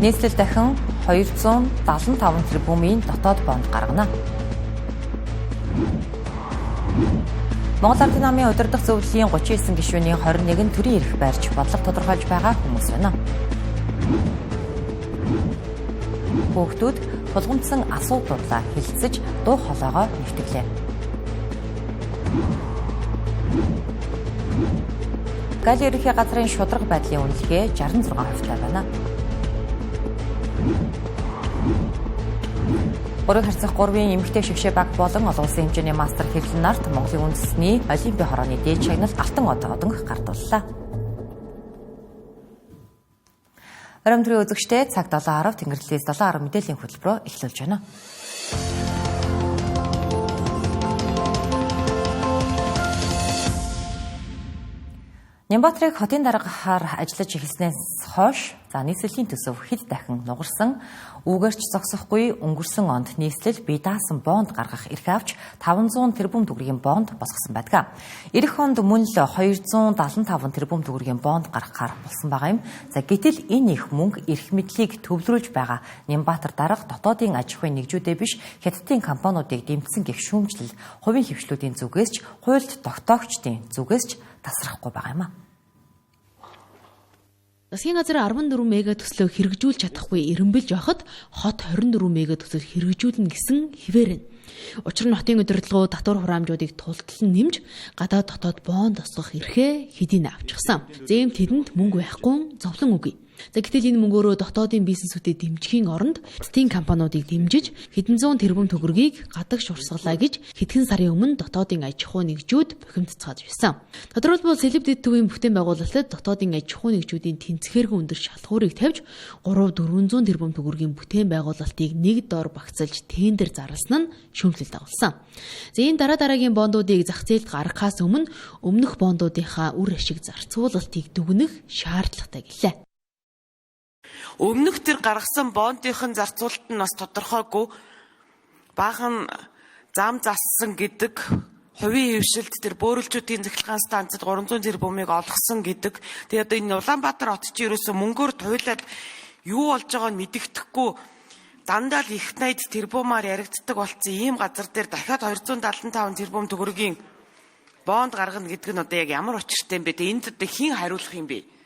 Нийслэл дахин 275 тэрбумын дотоод бонд гаргана. Монгол Ардын намын удирдах зөвлөлийн 39 гишүүний 21 төрийн эрх барьж бодлого тодорхойлж байгаа хүмүүс байна. Хүүхдүүд тулгамдсан асуудлуудаа хэлэлцэж дуу хоолойгоо нэвтгэлээ. Галийн ерөнхий газрын шударга байдлын үнэлгээ 66% байна. Гурван харьцах 3-ын эмэгтэй шившээ баг болон олон улсын хэмжээний мастер хэвлэн нарт Монголын үндэсний олимпийн хорооны дээд шагналд алтан одонх гардууллаа. Оройн төрийн үзэгчдээ цаг 7:10 Тэнгэр телевиз 7:10 мэдээллийн хөтөлбөрөөр эхлүүлж байна. Нямбатрыг хотын даргахаар ажиллаж эхэлснээс хойш нийслэлийн төсөв хэд дахин нугарсан, үүгээрч зогсохгүй өнгөрсөн онд нийслэл бие даасан бонд гаргах эрх авч 500 тэрбум төгрөгийн бонд босгосон байдаг. Ирэх онд мөн л 275 тэрбум төгрөгийн бонд гаргахаар болсон байгаа юм. Гэтэл энэ их мөнгө эрх мэдлийг төвлөрүүлж байгаа Нямбатар дарга дотоодын аж ахуйн нэгжүүдээ биш хятадын компаниудыг дэмжсэн гэх шүүмжлэл хувийн хвшлүүдийн зүгээс ч хуульд тогтоогчдын зүгээс ч тасрахгүй байгаа юм а. Засгийн газар 14 мега төслөө хэрэгжүүлж чадахгүй эренбэлж байхад хот 24 мега төсөл хэрэгжүүлнэ гэсэн хэвээр. Учир нь хотын удирдлагуу татвар хураамжуудыг тултал нэмж гадаад дотоод бонд босгох эрхээ хэдийн авчихсан. Зээмт тэдэнд мөнгө байхгүй зовлон үгүй. Гэтэл энэ мөнгөөрөө дотоодын бизнесүүдэд дэмжихийн оронд хятадын компаниудыг дэмжиж хэдэн зуун тэрбум төгрөгийг гадагш урсгалаа гэж хэдхэн сарын өмнө дотоодын аж ахуй нэгжүүд бухимдцгааж байсан. Тодорхойлбол Сэлбэдэд төвийн бүтээн байгуулалтад дотоодын аж ахуй нэгжүүдийн тэнцвэргүй өндөр шалгуурыг тавьж 300-400 тэрбум төгрөгийн бүтээн байгуулалтыг нэг доор багцалж тендер зарласан нь шүүмжлэлд дагуулсан. Энэ дараагийн бондуудыг зах зээлд гаргахаас өмнө өмнөх бондуудынхаа үр ашиг зарцуулалтыг дүгнэх шаардлагатай гэлээ. Өмнөх тэр гаргасан бондын зарцуулалт нь бас тодорхойгүй баахан зам зассан гэдэг хувийн хвшилт тэр бөөрөлжүүдийн захиргаан станцад 300 тэрбумыг олгосон гэдэг. Тэгээд одоо энэ Улаанбаатар хот чи ерөөсөө мөнгөөр туйлаад юу болж байгааг нь мэддэхгүй дандаа л их 80 тэрбумаар яригддаг болсон ийм газар дээр дахиад 275 тэрбум төгрөгийн бонд гаргана гэдэг нь одоо яг ямар учиртай юм бэ? Энд одоо хэн хариулах юм бэ?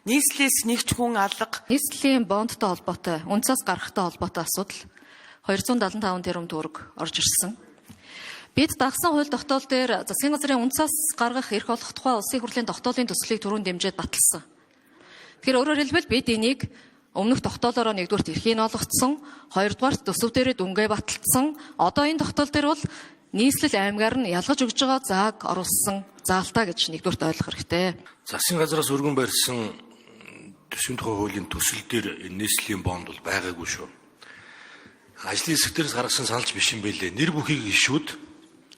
Нийслэлээс нэг ч хүн алга. Нийслэлийн бондтой холбоотой, үнцээс гарахтай холбоотой асуудал 275 тэрбум төгрөг орж ирсэн. Бид дагсан хууль тогтоол дээр засгийн газрын үнцээс гаргах эрх олох тухай улсын хурлын тогтоолын төслийг түрүүн дэмжиж баталсан. Тэгэхээр өөрөөр хэлбэл бид энийг өмнөх тогтоолоороо нэгдүгürt эрхийг олгоцсон, хоёрдугаарт төсөв дээрээ дүнгээ баталсан. Одоо энэ тогтоол дээр бол нийслэл аймгаар нь ялгаж өгж байгаа зааг оруулсан заалтаа гэж нэгдүгürt ойлгох хэрэгтэй. Засгийн газраас өргөн барьсан төсвийн тухай хуулийн төсөл дээр нийслэлийн бонд бол байгаагүй шүү. Ажлын хэсгээс гаргасан саналч биш юм байлээ. Нэр бүхийг гишүүд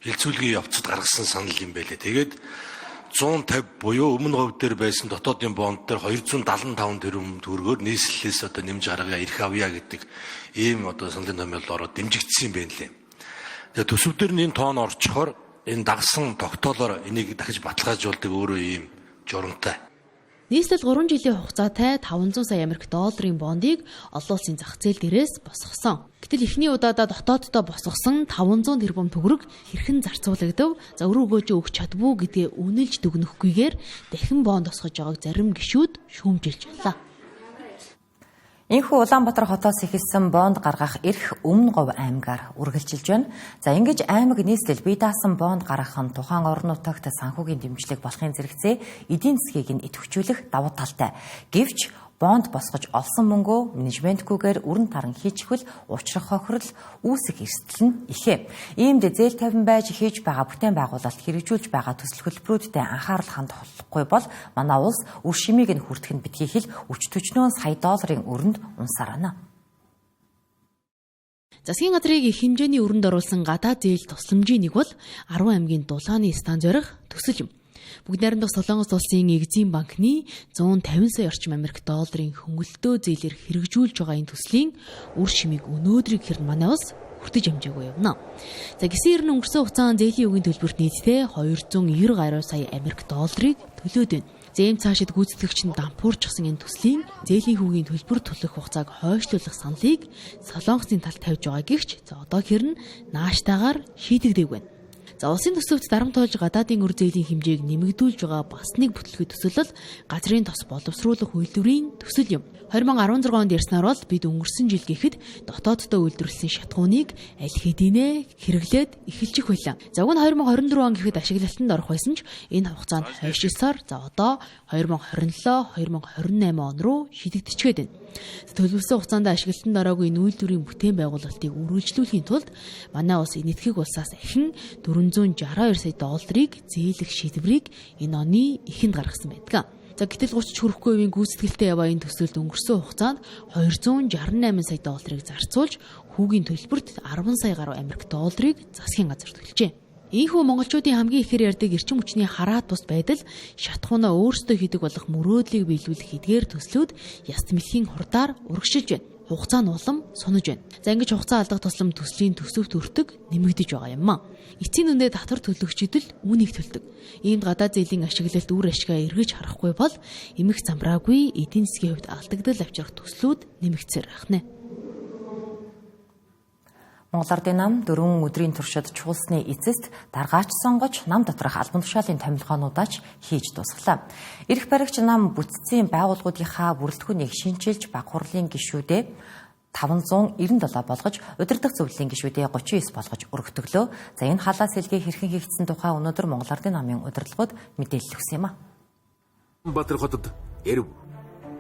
хилцүүлгийн явцад гаргасан санал юм байлээ. Тэгээд 150 буюу өмнө хувь дээр байсан дотоодын бонд дээр 275 тэрбум төгрөгөөр нийслэлээс одоо нэмж гаргая, эрх авъя гэдэг ийм одоо саналын томьёолд ороод дэмжигдсэн юм байна лээ. Тэгээд төсөв дээр энэ тоон орчхоор энэ дагсан тогтоолоор энийг дахиж баталгаажуулдаг өөрөө ийм журамтай. Нийслэл 3 жилийн хугацаатай 500 сая Америк долларын бондыг олон улсын зах зээл дээрээс босгосон. Гэтэл эхний удаадаа дотооддоо босгосон 500 тэрбум төгрөг хэрхэн зарцуулагдав? Зөв өгөөж өгч чадвуу гэдгээ үнэлж дүгнэхгүйгээр дахин бонд босгож байгааг зарим гишүүд шүүмжилж байлаа. Энэхүү Улаанбаатар хотоос эхэлсэн бонд гаргах эрх Өмнө Говь аймгаар үргэлжилж байна. Ингэж аймаг нийслэл бие даасан бонд гаргах нь тухайн орон нутагт санхүүгийн дэмжлэг болохын зэрэгцээ эдийн засгийг нь идэвхжүүлэх давуу талтай. Гэвч бонд босгож олсон мөнгөө менежменткүйгээр өрн таран хийчихвэл учрах хохирол үүсэх эрсдэл нь ихээ. Иймд зээл тавин байж хийж байгаа бүтээн байгуулалт хэрэгжүүлж байгаа төсөл хөтөлбөрүүдтэй анхаарал хандуулахгүй бол манай улс үр шимийг нь хүртэх нь битгий хэл $40 сая өрөнд унсаар байна. Засгийн газрыг их хэмжээний өрөнд оруулсан гадаад зээл тусламжийн нэг бол 10 аймгийн дулааны стан зорих төсөл юм. Бүгд найрамдах Солонгос улсын Экзим банкны 150 сая орчим Америк долларын хөнгөлөлтөө зээлээр хэрэгжүүлж байгаа энэ төслийн үр шимийг өнөөдрийг хэрн манай улс хүртэж амжаагүй явна. Гисэн ирнэ өнгөрсөн хугацаанд зээлийн үгийн төлбөрт нийтдээ 290 гаруй сая Америк долларыг төлөөд байна. Зэм цаашид гүйцэтгэгч нь дампуурчсан энэ төслийн зээлийн хүүгийн төлбөр төлөх хугацааг хойшлуулах саналыг Солонгосын талд тавьж байгаа гэгч одоо хэрн нааштайгаар шийдэгдэв байна. За улсын төсөвт дарамтуулж гадаадын өр зээлийн хэмжээг нэмэгдүүлж байгаа бас нэг бүтлэхүйн төсөл газрын тос боловсруулах үйлдвэрийн төсөл юм. 2016 онд ярьснаар бол бид өнгөрсөн жил гэхэд дотооддоо үйлдвэрлэсэн шатхууныг аль хэдийнэ хэрэглээд эхэлчих байлаа. За уг нь 2024 он гэхэд ашиглалтанд орох байсан ч энэ хугацаанд хойшлсаар за одоо 2027-2028 он руу шийдэгдчихээд байна. Төлөвлөсөн хугацаанд ашиглалтанд ороогүй энэ үйлдвэрийн бүтээн байгуулалтыг үргэлжлүүлэхийн тулд манай улс энэтхэг улсаас ахин 462 сая долларыг зээлэх шийдвэрийг энэ оны эхэнд гаргасан байдаг. За гэтэл 30 хүрэхгүй үеийн гүйцэтгэлтэй яваа энэ төсөлд өнгөрсөн хугацаанд 268 сая долларыг зарцуулж хүүгийн төлбөрт 10 сая гаруй Америк долларыг засгийн газар төлжээ. Ийхүү монголчуудын хамгийн ихээр ярьдаг эрчим хүчний хараат бус байдал шатхуунаа өөрсдөө хийдэг болох мөрөөдлийг биелүүлэх эдгээр төслүүд яс мэлхийн хурдаар урагшилж байна. Хугацаа нь улам сунаж байна. За ингэж хугацаа алдах тусламж төслийн төсөвт өртөг нэмэгдэж байгаа юм а. Эцсийн үндэ татвар төлөгчид л үүнийг төлдөг. Иймд гадаад зээлийн ашиглалт үр ашгаа эргэж харахгүй бол эмх замбраагүй эдийн засгийн хувьд алдагдал авчрах төслүүд нэмэгдсээр байх нэ. Монгол Ардын нам 4 өдрийн туршид чуулсны эцэст даргаач сонгож нам доторх албан тушаалын томилгоонуудаач хийж дуусглаа. Ирэх баригч нам бүтцийн байгууллагуудынхаа бүрэлдэхүүнийг шинчилж баг хурлын гишүүдээ 597 болгож удирдах зөвлөлийн гишүүдээ 39 болгож өргөтгөлөө. За энэ халаа сэлгээ хэрхэн хийгдсэн тухай өнөөдөр Монгол Ардын намын удирдлагууд мэдээлэл өгсөн юм а. Батар хотод эрв.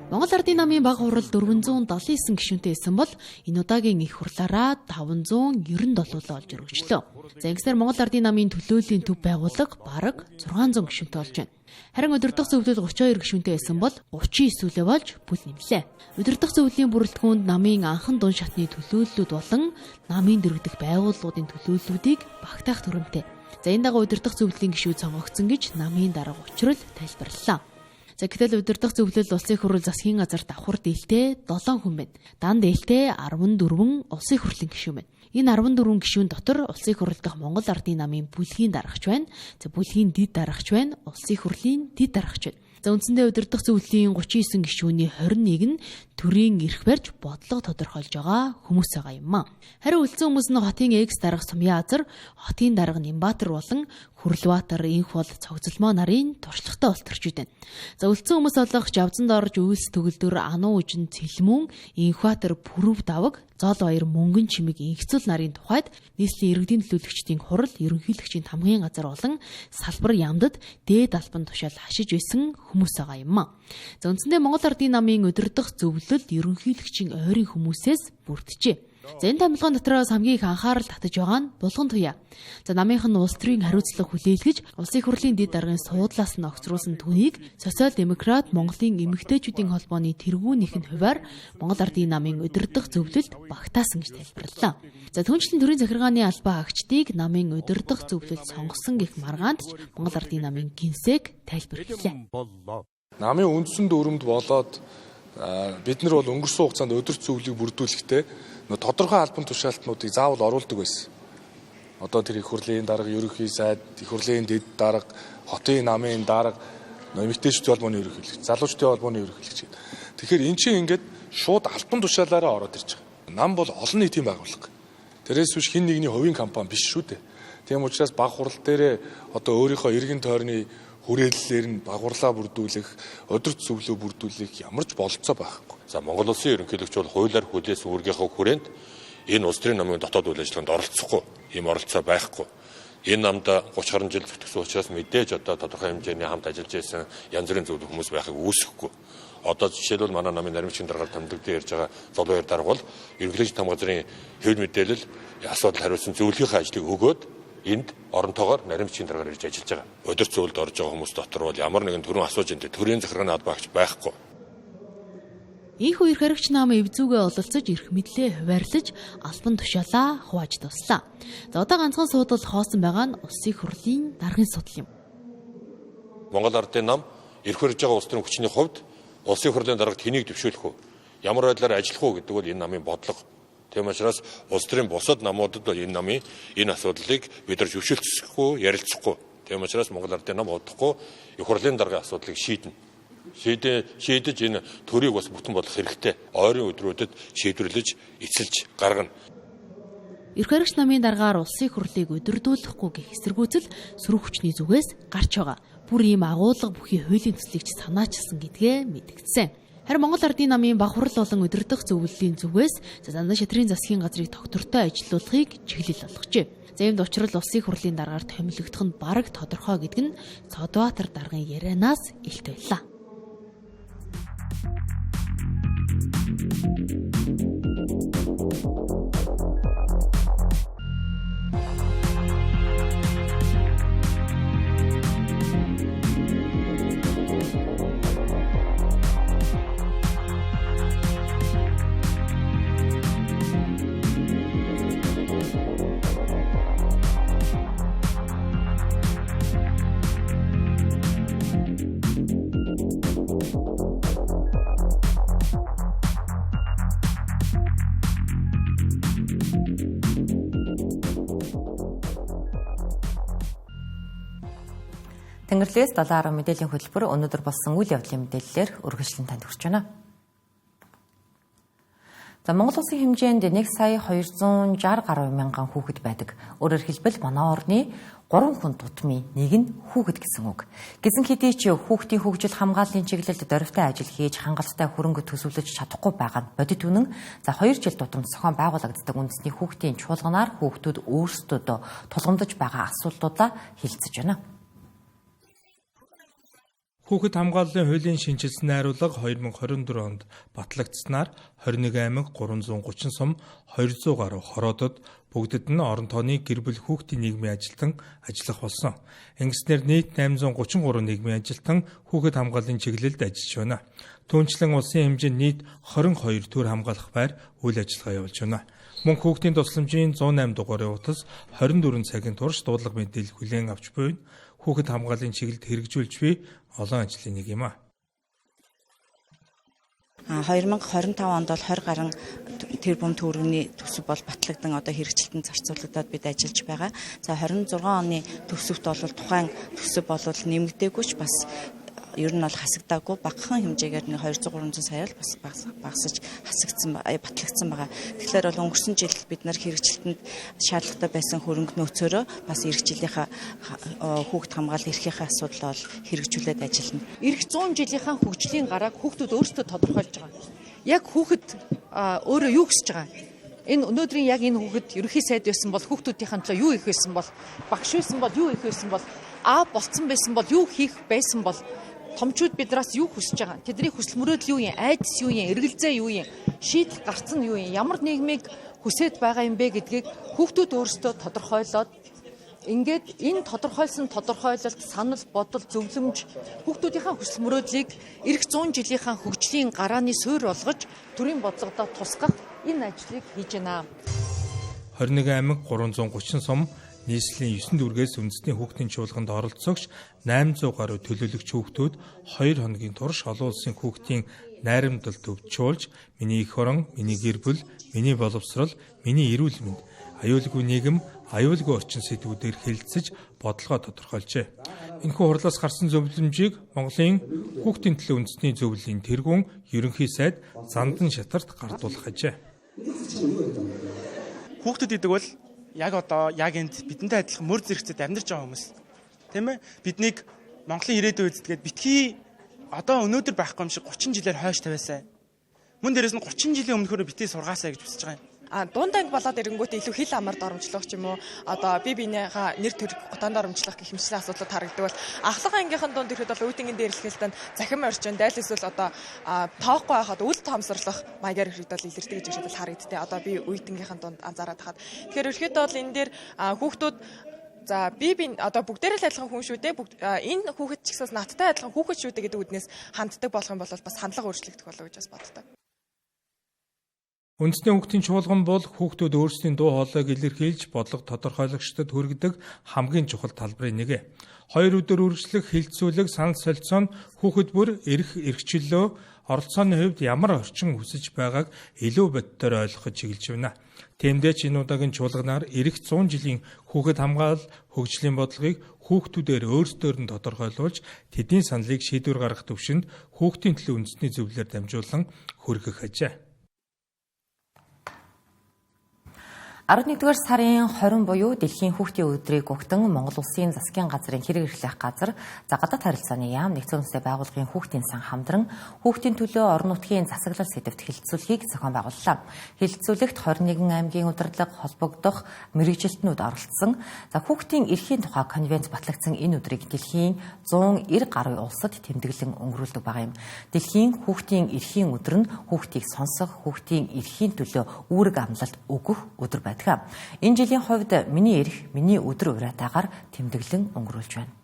Монгол Ардын намын баг хурал 479 гишүүнтэй исэн бол энэ удаагийн их хурлаараа 597 олж өргөжлөө. За ингэснээр Монгол Ардын намын төлөөллийн төв байгууллага бараг 600 гишүүнтэй болж байна. Харин удирдах зөвлөл 32 гишүүнтэй исэн бол 39-үүлээ болж бүл нэмлээ. Удирдах зөвлөлийн бүрэлдэхүүнд намын анхан дун шатны төлөөллүүд болон намын дэргэдэх байгууллагуудын төлөөллүүдийг багтаах дүрмтэй. За энэ дагуу удирдах зөвлөлийн гишүүд сонгогдсон гэж намын дарга учрал тайлбарллаа. За гэтэл удирдах зөвлөл улсын хурал засгийн газар давхар дээлтэй 7 хүн байна. Дан дээлтэй 14 улсын хурлын гишүүн байна. Энэ 14 гишүүн дотор улсын хурал дахь Монгол Ардын намын бүлгийн даргагч байна. За бүлгийн дэд даргагч байна. Улсын хурлын дэд даргагч байна. За үндсэндээ удирдах зөвлөлийн 39 гишүүний 21 нь төрийн эрх барьж бодлого тодорхойлж байгаа хүмүүс байгаа юм а. Харин үлдсэн хүмүүс нь хотын экс дарга Сумья Азар, хотын дарга Нимбаатар болон Хүрлбаатар, Инх бол цогцолмоо нарын туршлагатай ултарчуд байна. За үлдсэн хүмүүс болох Жавзанд орж үйлс төгөлдөр Ануу үжин Цэлмүн, Инхбаатар Пүрэв даваг Зол баяр мөнгөн чимэг инхцэл нарын тухайд нийслэлийн иргэдийн төлөөлөгчдийн хурал, ерөнхийлөгчийн тамгын газар болон салбар яамдад дээд албан тушаал хашиж байсан хүмүүс байгаа юм а. За үндсэндээ Монгол Ардын намын удирдах зөвлөлд ерөнхийлөгчийн ойрын хүмүүсээс бүрджээ. За энэ томилгоон дотроос хамгийн их анхаарал татаж байгаа нь Булган туяа. За намынх нь улс төрийн хариуцлага хүлээлгэж улсын хурлын дэд даргын суудлаас нь огцруулсан түүнийг социал-демократ Монголын эмэгтэйчүүдийн холбооны тэргүүнийх нь хуваар Монгол Ардын намын удирдах зөвлөлд багтаасан гэж тайлбарллаа. За түүнчлэн төрийн захиргааны албаа агчдыг намын удирдах зөвлөлд сонгосон гэх маргаанд ч Монгол Ардын намын гинсэг тайлбарллаа. Намын үндсэн дүрмд болоод бид нар бол өнгөрсөн хугацаанд удирдах зөвлөлийг бүрдүүлэхдээ тодорхой албан тушаалтнуудыг заавал оруулдаг байсан. Одоо тэр их хурлын дарга, ерөнхий сайд, их хурлын дэд дарга, хотын намын дарга, эмэгтэйчүүдийн холбооны ерөнхийлөгч, залуучдын холбооны ерөнхийлөгч. Тэгэхээр эн чинь ингээд шууд албан тушаалаараа ороод ирж байгаа. Нам бол олон нийтийн байгууллага. Тэрээс биш хэн нэгний хувийн компани биш шүү дээ. Тийм учраас баг хурал дээрээ одоо өөрийнхөө эргэн тойрны хүрээллээр нь багварлаа бүрдүүлэх, удирдах зөвлөө бүрдүүлэх ямар ч бололцоо байхгүй. За Монгол улсын ерөнхийлөгч бол хуулиар хүлээсэн үүргийнхээ хүрээнд энэ улс төрийн намын дотоод үйл ажиллагаанд оролцохгүй, ийм оролцоо байхгүй. Энэ намд 30 гаруй жил зүтгэсэн учраас мэдээж одоо тодорхой хэмжээний хамт ажиллаж байсан янз бүрийн зөвлөх хүмүүс байхыг үүсэхгүй. Одоо жишээлбэл манай намын наримчгийн даргаар томилогдсон ярьж байгаа Золбаяр дарга бол ерөнхийлөгч там газрын хэвлэл мэдээлэл асуудал хариуцсан зөвлөхийн ажлыг өгөөд энд оронтойгоор наримчгийн даргаар ирж ажиллаж байгаа. Удирдах зөвлөлд орж байгаа хүмүүс дотор бол ямар нэгэн төрлийн асууж энэ төрийн захиргааны албаагч байхгүй. Ийхүү эрх харигч нам эвзүүгээ ололцож эрх мэдлээ хуваарлаж албан тушаалаа хувааж туслаа. За одоо ганцхан суудал хоосон байгаа нь улсын хурлын даргын судал юм. Монгол Ардын нам эрх барьж байгаа улс төрийн хүчний хувьд улсын хурлын даргад хэнийг дэвшүүлэх вэ? Ямар байдлаар ажиллах вэ гэдэг бол энэ намын бодлого. Тийм учраас улс төрийн бусад намуудад энэ намын энэ асуудлыг бид нар зөвшөөрчихгүй, ярилцахгүй. Тийм учраас Монгол Ардын нам удахгүй их хурлын даргын асуудлыг шийдэж энэ төрийг бас бүтэн болгох хэрэгтэй. Ойрын өдрүүдэд шийдвэрлэж эцэлж гаргана. Эрх баригч намын даргаар улсын хурлыг удирдуулахгүй гэх эсэргүүцэл сөрөг хүчний зүгээс гарч байгаа. Бүр ийм агуулга бүхий хуулийн төслийг ч санаачилсан гэдгээ мэдгдсэн. Харин Монгол Ардын намын баг хурал болон удирдах зөвлөлийн зүгээс Зандан шатрын засгийн газрыг тогтвортой ажилуулахыг чиглэл болгожээ. За иймд учрал улсын хурлын даргаар томилогдох нь бараг тодорхой гэдэг нь Цодбаатар даргын ярианаас илт байлаа. Тэнгэрлэгээс 7:10 мэдээллийн хөтөлбөр өнөөдөр болсон үйл явдлын мэдээллээр үргэлжлэн танд хүрч байна. За Монгол улсын хэмжээнд 1,260 гаруй мянган хүүхэд байдаг. Өөрөөр хэлбэл манай орны 3 хүн тутмын нэг нь хүүхэд гэсэн үг. Гэсэн хэдий ч хүүхдийн хөгжил хамгааллын чиглэлд дөрвтэй ажил хийж хангалттай хөрөнгө төсөвлөж чадахгүй байгаа нь бодит үнэн. За 2 жил тутамд зохион байгуулагддаг үндэсний хүүхдийн чуулганаар хүүхдүүд өөрсдөө тулгамдж байгаа асуудлуудаа хэлцэж байна. Хүүхэд хамгааллын хуулийн шинжилсэн найруулга 2024 онд батлагдсанаар 21 аймаг 330 сум 200 гаруй хороодод бүгдэд нь орон тооны гэр бүл хүүхдийн нийгмийн ажилтан ажиллах болсон. Ингэснээр нийт 833 нийгмийн ажилтан хүүхэд хамгааллын чиглэлд ажиллаж байна. Түүнчлэн улсын хэмжээнд нийт 22 төр хамгаалах байр үйл ажиллагаа явуулж байна. Мөн хүүхдийн тусламжийн 108 дугаарыг утас 24 цагийн турш дуудлага мэдээлэл хүлээн авч буй хүүхэд хамгааллын чиглэлд хэрэгжүүлж буй олон ажлын нэг юм а. 2025 онд бол 20 гаруй тэрбум төгрөгийн төсөв бол батлагдсан одоо хэрэгжилтэнд зарцуулагдаад бид ажиллаж байгаа. За 26 оны төсөвт бол тухайн төсөв бол нэмэгдээгүй ч бас ер нь бол хасагдаагүй багахан хэмжээгээр 200-300 сая бас багасж батлагдсан байгаа. Тэгэхээр бол өнгөрсөн жил бид нар хэрэгжилтэнд шаардлагатай байсан хөрөнгө нөөцөөрөө бас эх жилийнхаа хүүхд хамгаалал эрхийнхээ асуудал бол хэрэгжүүлээд ажиллана. Ирэх 100 жилийнхаа хөгжлийн гарааг хүүхдүүд өөрсдөө тодорхойлж байгаа. Яг хүүхэд өөрөө юу хүсэж байгаа? Энэ өнөөдрийн яг энэ хүүхэд ерөнхий сайд байсан бол хүүхдүүдийн төлөө юу их байсан бол, багш байсан бол юу их байсан бол, болцсон байсан бол юу хийх байсан бол томчууд бидраас юу хүсэж байгаа? Тэдний хүсэл мөрөөдөл юу юм? Айдас юу юм? Эргэлзээ юу юм? Шийдэл гарцсан юу юм? Ямар нийгмийг хүсэж байгаа юм бэ гэдгийг хүүхдүүд өөрсдөө тодорхойлоод ингээд энэ тодорхойлсон тодорхойлолт, санал, бодол, зөвлөмж хүүхдүүдийнхээ хүсэл мөрөөдлийг эх 100 жилийнхаа хөгжлийн гарааны суурь болгож төрийн бодлогодоо тусгах энэ ажлыг хийж байна. 21 аймаг 330 сум нийслэлийн 9 дүргээс үндэсний хүүхдийн чуулганд оролцогч 800 гаруй төлөөлөгч хүүхдүүд 2 хоногийн турш олон улсын хүүхдийн найрамдал төвчүүлж миний эх орон, миний гэр бүл, миний боловсрол, миний эрүүл мэнд, аюулгүй нийгэм, аюулгүй орчин сэдвүүдээр хэлэлцэж бодлогоо тодорхойлжээ. Энэхүү хурлаас гарсан зөвлөмжийг Монголын хүүхдийн төлөө үндэсний зөвлөлийн тэргүүн ерөнхий сайд Зандан шатарт гардуулах ажээ. Хүүхдүүд гэдэг бол яг энд бидэнтэй адилхан мөр зэрэгцэд амьдарч байгаа хүмүүс. Тийм ээ? Биднийг Монголын ирээдүйн эзэдгээд битгий одоо өнөөдөр байхгүй юм шиг 30 жилээр хойш тавиасаа. Мөн дээрээс нь 30 жилийн өмнөхөөр битгий сургаасаа гэж хүсэж байгаа юм. Дунд анги болоод ирэнгүүт илүү хил амард оромжлох ч юм уу одоо биенийхээ нэр төр готонд оромжлох гэх хэмжээний асуудлууд харагддаг бол ахлах ангийнхын дунд ирэхэд бол үеийн дээрлэхэлтэнд захим орчин дайл эсвэл одоо тоохгүй байхад үл тоомсорлох маягаар ирэхэд илэрдэг гэж бодол харагдтыг. Одоо би үеийнхээ дунд анзаараад хахад. Тэгэхээр ерөөхдөө бол энэ дээр хүүхдүүд за би одоо бүгдээрээ л адилхан хүн шүү дээ. Энэ хүүхэд ч гэсэн надтай адилхан хүүхэд шүү дээ гэдэг үднээс ханддаг болох юм бол бас хандлага өөрчлөгдөх болов гэж бас боддог. Үндэсний хүүхдийн чуулган бол хүүхдүүд өөрсдийн дуу хоолойг илэрхийлж бодлого тодорхойлогчдод хүргэдэг хамгийн чухал талбарын нэг. 2 өдөр үргэлжлэх хилцүүлэг санал солилцоо нь хүүхэд бүр эрх эрхчлөө оролцооны хувьд ямар орчин хүсэж байгааг илүү бодитоор ойлгоход чиглэж байна. Тиймдээ ч энэ удаагийн чуулганаар эх 100 жилийн хүүхэд хамгаалал хөгжлийн бодлогыг хүүхдүүдээр өөрсдөр нь тодорхойлуулж тэдний саналыг шийдвэр гаргах төвшөнд хүүхдийн төлөө үндэсний зөвлөлөөр дамжуулан хүргэх ажээ. 11-р сарын 20 буюу Дэлхийн хүүхдийн өдрийг өгтөн Монгол Улсын засгийн газрын хэрэг эрхлэх газар гадаад харилцааны яам нэгдсэн үндэсний байгууллагын хүүхдийн сан хамтран хүүхдийн төлөө орон нутгийн засаглал сэдвт хэлэлцүүлгийг зохион байгууллаа. Хэлэлцүүлэгт 21 аймгийн удирдлага холбогдох мэргэжилтнүүд оролцсон. Хүүхдийн эрхийн тухай конвенц батлагдсан энэ өдрийг дэлхийн 190 гаруй улсад тэмдэглэн өнгөрүүлдэг байгаа юм. Дэлхийн хүүхдийн эрхийн өдөр нь хүүхдийг сонсох, хүүхдийн эрхийн төлөө үүрэг амлалт өгөх өдөр байдаг. Энэ жилийн хувьд миний эрх, миний өдөр уриатаагаар тэмдэглэн өнгөрүүлж байна.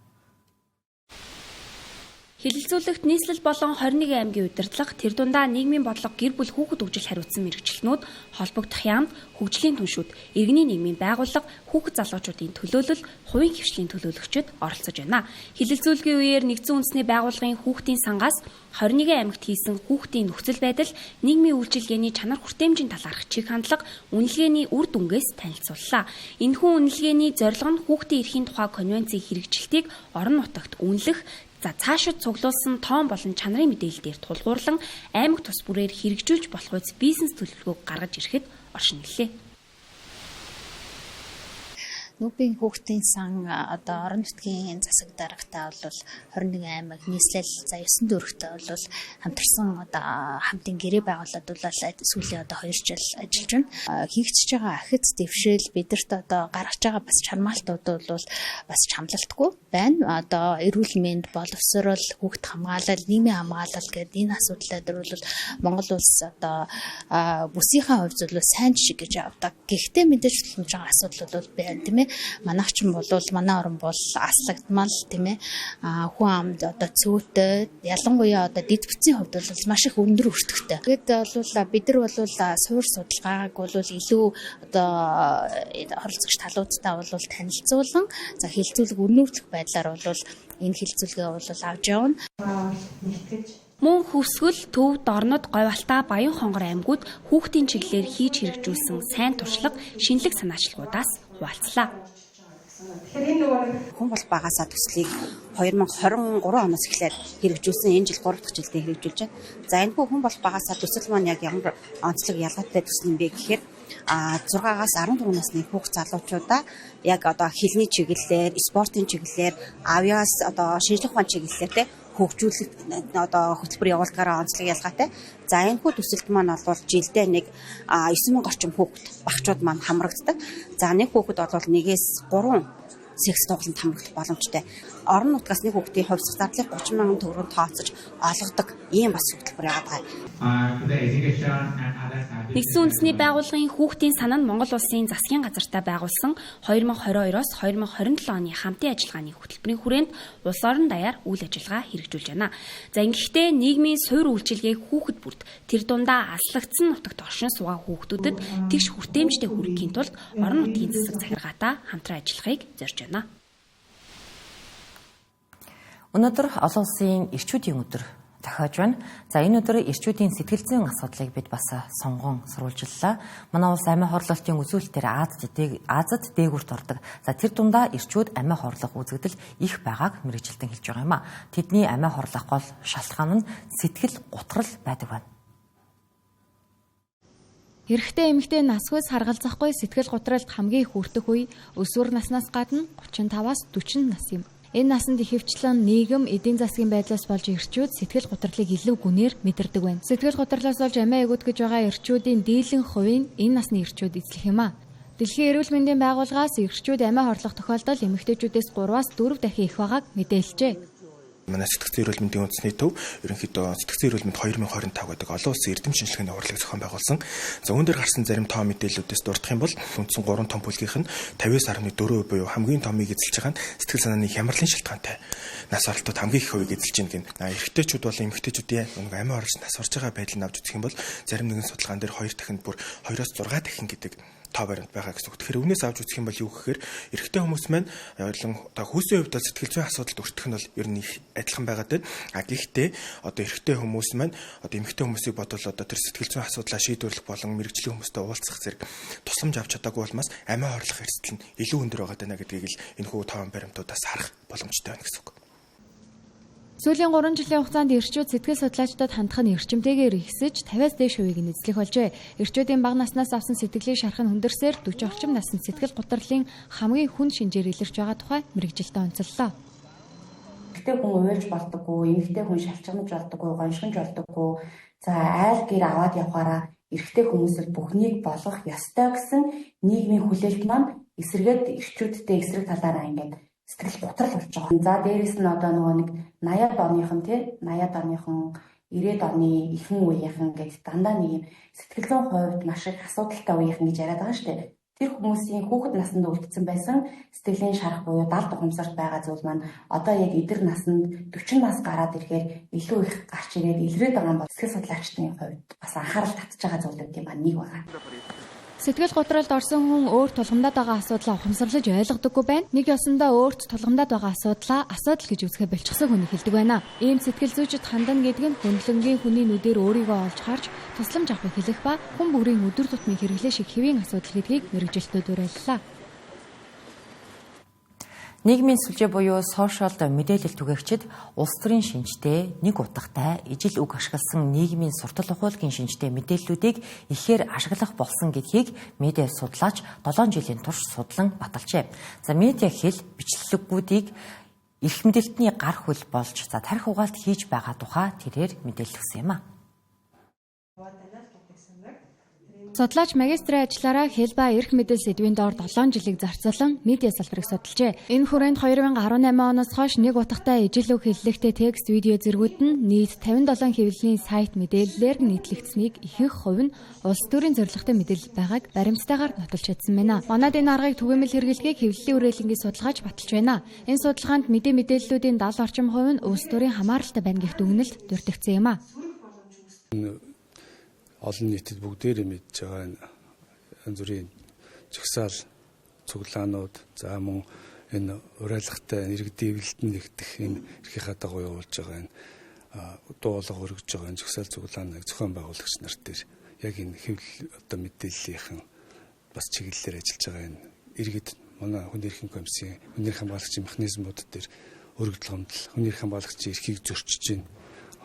Хэлэлцүүлэгт нийслэл болон 21 аймгийн удирдлага тэр дундаа нийгмийн бодлого гэр бүл хүүхэд хөгжил хариуцсан мэргэжилтнүүд холбогдох яамд хөгжлийн түншүүд, иргэний нийгмийн байгууллага, хүүхэд залуучуудын төлөөлөл, хувийн хвшлийн төлөөлөгчид оролцож байна. Хэлэлцүүлгийн үеэр нэгдсэн үндэсний байгууллагын хүүхдийн сангаас 21 аймагт хийсэн хүүхдийн нөхцөл байдал, нийгмийн үйлчилгээний чанар хүртээмжийн талаарх чиг хандлага, үнэлгээний үр дүнгээс танилцууллаа. Энэхүү үнэлгээний зорилго нь хүүхдийн эрхийн тухай конвенцийн хэрэгжилтийг орон нутагт үнэлэх, цаашид цуглуулсан тоон болон чанарын мэдээлэл дээр тулгуурлан аймаг тус бүрээр хэрэгжүүлж болох үс бизнес төлөвлөгөөг гаргаж ирэхэд оршин гэлээ. Нүүбийн хүүхдийн сан одоо орон нутгийн засаг даргатаа бол 21 аймаг нийслэл за 9 дүүрэгтэй бол хамтарсан одоо хамтын гэрээ байгуулад бол сүүлийн одоо 2 жил ажиллаж байна. Хийгдэж байгаа ахиц дэвшил бидэрт одоо гаргаж байгаа бас чармаалтууд бол бас чамлалтгүй байна. Одоо эрүүл мэнд, боловсрол, хүүхд хамгаалал, нийгмийн хамгаалал гэдэг энэ асуудлууд бол Монгол улс одоо бүсийнхаа хувьд бол сайн жишг гэж авдаг. Гэхдээ мэдээж тулмж байгаа асуудлууд бол байна тийм ээ. Манайч бол манай орн бол аслагдмал тийм ээ хүн амд одоо цөөтэй ялангуяа одоо дэд бүтцийн хувьд бол маш их өндөр өртөгтэй. Тэгэд бол бид нар бол суур судалгааг бол илүү одоо оролцогч талуудтай бол танилцуулан за хэлэлцүүлэг өрнүүлэх байдлаар бол энэ хэлэлцүүлгээ бол авч явна. Мөн Хөвсгөл, Төв, Дорнод, Говьалтай, Баян хонгор аймагуд хүүхдийн чиглэлээр хийж хэрэгжүүлсэн сайн туршлага, шинэлэг санаачлагуудаас хуваалцлаа. Хүн бол багасаа төслийг 2023 оноос эхлээд хэрэгжүүлсэн. Энэ жил 3 дахь жилдээ хэрэгжүүлж байна. За энэ хүн бол багасаа төсөл маань яг ямар онцлог ялгаатай төсөл юм бэ гэхээр 6-аас 14 насны хүүхд залуучуудаа яг одоо хэлний чиглэлээр, спортын чиглэлээр, авиас одоо шинжлэх ухааны чиглэлээр те хөгжүүлэлт одоо хөтөлбөр явуулдгаараа онцлог ялгаатай. За энэ хүү төсөлд маань бол жилдээ нэг 9,000 орчим хүүхэд багчууд маань хамрагддаг. За нэг хүүхэд бол 1-ээс 3 секс тоглолтод хамрагдах боломжтой. Орон нутгаас нэг хүүхдийн хувьсах зардлыг 30,000 төгрөг тооцож олгодог ийм бас хөтөлбөр байгаа. Нэгдсэн үндэсний байгууллагын хүүхдийн сан нь Монгол улсын засгийн газартай байгуулсан 2022-оос 2027 оны хамтын ажиллагааны хөтөлбөрийн хүрээнд улс орон даяар үйл ажиллагаа хэрэгжүүлж байна. За ингэхдээ нийгмийн суурь үйлчилгээг хүүхэд бүрд тэр дундаа аслагдсан нутагт оршин суугаа хүүхдүүдэд тэгш хүртээмжтэй хүргэхийн тулд орон нутгийн засаг захиргаатай хамтран ажиллахыг зорж байна. Өнөөдөр олон улсын эрчүүдийн өдөр тохиож байна. За энэ өдөр эрчүүдийн сэтгэл зүйн асуудлыг бид бас сонгон сурвалжллаа. Манай улс амиа хорлолтын үзүүлэлтээр Азад дээгүүрт ордог. За тэр дундаа эрчүүд амиа хорлох үзэгдэл их байгааг мэргэжилтэн хэлж байгаа юм а. Тэдний амиа хорлох гол шалтгаан нь сэтгэл гутрал байдаг байна. Эрэгтэй эмэгтэй насхүйс харгалзахгүй сэтгэл гутралд хамгийн их хүртэх үе өсвөр наснаас гадна 35-аас 40 нас юм. Энэ насанд ихэвчлэн нийгэм, эдийн засгийн байдлаас болж эрчүүд сэтгэл гутралыг илүү гүнээр мэдэрдэг байна. Сэтгэл гутралаас болж амиа эгүүдгэж байгаа эрчүүдийн дийлэн хувийг энэ насны эрчүүд эзлэх юм а. Дэлхийн эрүүл мэндийн байгууллагаас эрчүүд амиа хорлох тохиолдол эмэгтэйчүүдээс 3-аас 4 дахин их байгааг мэдээлжээ. Манай сэтгцэн эрүүл мэндийн үндэсний төв ерөнхийдөө сэтгцэн эрүүл мэнд 2025 гэдэг олон улсын эрдэм шинжилгээний урлагийг зохион байгуулсан. За үүн дээр гарсан зарим тоо мэдээллүүдээс дурдах юм бол үндсэн 3 том бүлгийнх нь 50.4% буюу хамгийн томыг эзэлж байгаа нь сэтгэл санааны хямралын шалтгаантай нас оролтод хамгийн их хувийг эзэлж байна гэн. Эрэгтэйчүүд бол эмэгтэйчүүдийн амиа орж нас орж байгаа байдлыг авч үзэх юм бол зарим нэгэн судалгаан дээр 2 дахинд бүр 2-оос 6 дахин гэдэг тоо баримт байгаа гэсэн үг. Тэгэхээр үүнээс авч үзэх юм бол юу гэхээр эрэгтэй хүмүүс маань одоо хүйсийн хувьд сэтгэл зүйн асуудалд өртөх нь бол ер нь их адилхан байгаад байна. Гэхдээ одоо эрэгтэй хүмүүс маань одоо эмэгтэй хүмүүсийг бодвол одоо тэр сэтгэл зүйн асуудлаа шийдвэрлэх болон мэрэгжлийн хүмүүстэй уулзах зэрэг тусламж авч чадаагүй болмаас амиа хорлох эрсдэл нь илүү өндөр байгаа даа гэдгийг л энэ хүү тоон баримтуудаас харах боломжтой байна гэсэн үг. Сүүлийн 3 жилийн хугацаанд эрчүүд сэтгэл судлаачдад хандах нь эрчимтэйгээр ихсэж 50-аас дээш хувийг нь эзлэх болжээ. Эрчүүдийн бага наснаас авсан сэтгэлийн шарх нь хүндэрсээр 40 орчим насны сэтгэл гутралын хамгийн хүнд шинжээр илэрч байгаа тухай мэрэгжилтээ онцоллоо. Эмэгтэй хүн уйлж болдоггүй, эмэгтэй хүн шалчгамж болдоггүй, гоншгонж болдоггүй. За айл гэр аваад явахаараа эрэгтэй хүмүүсд бүхнийг болгох ёстой гэсэн нийгмийн хүлээлт маань эсрэгэд эрчүүдтэй эсрэг талаараа ингээд сэтгэл готрол болж байгаа. За дээрэс нь одоо нөгөө нэг 80-аад оныхон 80-аад оныхон 90-ад оны ихэнх үеийнхэн гэж дандаа нэг юм сэтгэл зүйн хувьд маш их асуудалтай үеийнхэн гэж яриад байгаа шүү дээ. Тэр хүмүүсийн хүүхэд наснд үлдсэн байсан сэтгэлийн шарах буюу далд ухамсарт байгаа зүйл маань одоо яг эдэр наснд 40 нас гараад ирэхээр илүү их гарч ирээд илрээд байгаа юм бол сэтгэл судлаачдын хувьд бас анхаарал татж байгаа зүйлүүд маань нэг байна. Сэтгэл готролд орсон хүн өөр тулгамдаад байгаа асуудлаа ухамсарлаж ойлгодоггүй байна. Нэг ёсондоо өөрт тулгамдаад байгаа асуудал гэж үзэхэ болчихсон хүний хэлдэг байна. Ийм сэтгэл зүйчд хандана гэдэг нь хөндлөнгийн хүний нүдээр өөрийгөө олж харж тусламж авахыг хэлэх ба хүн бүрийн өдөр тутмын хэрэглээ шиг хэвийн асуудал гэдгийг мэрэгжилтүүд уриаллаа. Нийгмийн сүлжээ буюу сошиалд мэдээлэл түгээгчид улс төрийн шинжтэй нэг утгатай ижил үг ашигласан нийгмийн суртал ухуулгын шинжтэй мэдээллүүдийг ихээр ашиглах болсон гэдгийг медиа судлаач 7 жилийн турш судлан баталжээ. За медиа хэл бичлэгүүдийг эрх мэдэлтний гар хөл болж тарих угаалт хийж байгаа тухай тэрээр мэдээлсэн юм а. Судлаач магистрийн ажлаараа хэл ба эрх мэдэл сэдвийн доор 7 жилиг зарцуулан медиа салбарыг судалжээ. Энэ хүрээнд 2018 оноос хойш нэг утгатай ижил үг хэллэгтэй текст, видео зэргүүд нь нийт 57 хэвлэлийн сайт мэдээллээр нийтлэгдсэнийг ихэнх хувь нь улс төрийн зорилготой мэдээлэл байгааг баримттайгаар нотолж чадсан байна. Манайд энэ аргыг түгээмэл хэрэглэгийг хэвлэлийн үрэлэнгийн судалгаач баталж байна. Энэ судалгаанд мэдээллүүдийн 70 орчим хувь нь улс төрийн хамааралтай байна гэх дүгнэлт дурддагсан юм а. Олон нийтэд бүгдээрээ мэдж байгаа энэ зүрийн жагсаал цуглаанууд за мөн энэ урайлгатай иргэдийвэлтэн нэгдэх энэ эрхийн дагуу явуулж байгаа энэ дуулга өргөж байгаа энэ жагсаал цуглааныг зохион байгуулагч нар дээр яг энэ хэвлэл одоо мэдээллийнхэн бас чиглэлээр ажиллаж байгаа энэ иргэд манай хүний эрхийн комиссийн хүний эрх хамгаалагчийн механизмууд дээр өргөдөл гомдол хүний эрх хамгаалагчийн эрхийг зөрчиж байна.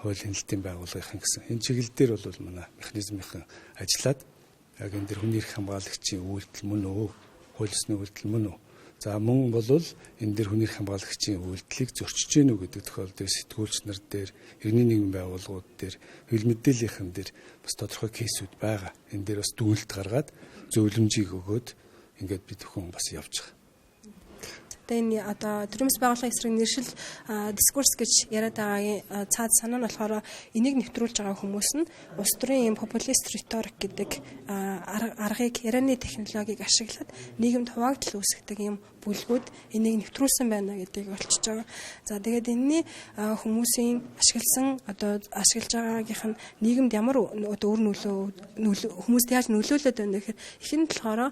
Хууль хяналтын байгууллагын гэсэн энэ чиглэл дээр бол манай механизмынхан ажиллаад яг энэ дэр хүний эрх хамгаалагчийн үйлдэл мөн үү, хууль ёсны үйлдэл мөн үү. За мөн бол энэ дэр хүний эрх хамгаалагчийн үйлдэлийг зөрчиж гэнэ үү гэдэг тохиолдолд дээр сэтгүүлч нар дээр, иргэний нийгмийн байгууллагууд дээр, хэл мэдээллийнхэн дээр бас тодорхой кейсүүд байгаа. Энэ дээр бас дүгнэлт гаргаад зөвлөмжийг өгөөд ингээд бид бүхэн бас явж байгаа. Энэ одоо төрөмс байгууллагын эсрэг нэршил дискурс гэж яриад байгаа цаад санаа нь болохоор энийг нэвтрүүлж байгаа хүмүүс нь улс төрийн популист риторик гэдэг аргыг ярианы технологиг ашиглаад нийгэмд хуваагдал үүсгдэг юм бүлгүүд энийг нэвтрүүлсэн байна гэдгийг олчж байгаа. За тэгээд энэний хүмүүсийн ашигласан одоо ашиглаж байгаагийнх нь нийгэмд ямар өөр нөлөө хүмүүст яаж нөлөөлөд байна гэхээр ихэнд болохоор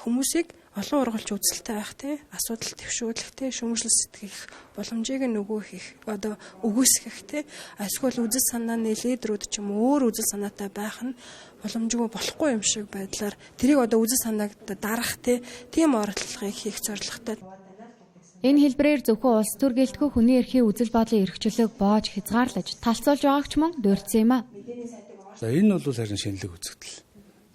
хүмүүсийг олон ургалж үзэлтэй байх асуудал төвшүүлэхтэй шүүмжлэл сэтгэх боломжийг нөгөөх их одоо өгөөсгөх эсвэл үзэл санааны лидерүүд ч юм өөр үзэл санаатай байх нь боломжгүй болохгүй юм шиг байдлаар тэрийг одоо үзэл санааг дарах тийм оролдлогыг хийх зорилготой. Энэ хэлбэрээр зөвхөн улс төр гэлтгүй хүний эрхийн үзэл бодлын эрхчлөлөг боож хязгаарлаж талцуулж байгааг ч мөн дурдсан юм а. За энэ бол харин шинэлэг үзэгдэл.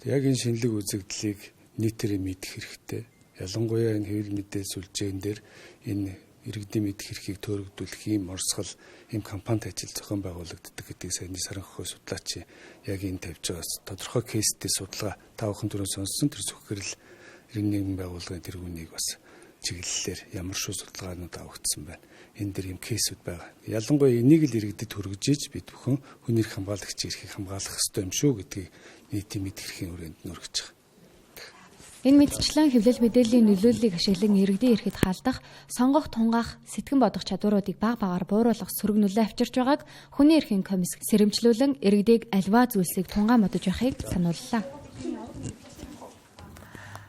Яг энэ шинэлэг үзэгдлийг нийтээрээ мэдэх хэрэгтэй. Ялангуяа энэ хэвлэл мэдээлэл сүлжээн дээр энэ иргэдийн мэдэх эрхийг төөрөгдүүлэх ийм орсгол, ийм кампанит ажил зохион байгуулагддаг гэдгийг саяны Саранхой судлаач яг энэ тавьж байгаас тодорхой кейстэй судалгаа тавхан төрөө сонссон тэр зөвхөрл иргэний нийгмийн байгууллагын тэргүүнийг бас чиглэлээр ямар шүү судалгаанууд авагдсан байна. Энэ дэр ийм кейсүүд байгаа. Ялангуяа энийг л иргэдэд хүргэж бид бүхэн хүний эрх хамгаалагчийн эрхийг хамгаалах ёстой юм шүү гэдгийг нийтийн мэдэх эрхийн хүрээнд нь өргөж байгаа. Энэ мэдчлэн хэвлэл мэдээллийн нөлөөллийг ашиглан иргэдийн эрхэд халдах, сонгох, тунгаах, сэтгэн бодох чадваруудыг баг багаар бууруулах сөрөг нөлөө авчирч байгааг хүний эрхийн комисс сэрэмжлүүлэн иргэдийг альва зүйлсийг тунгаан бодож байхыг санууллаа.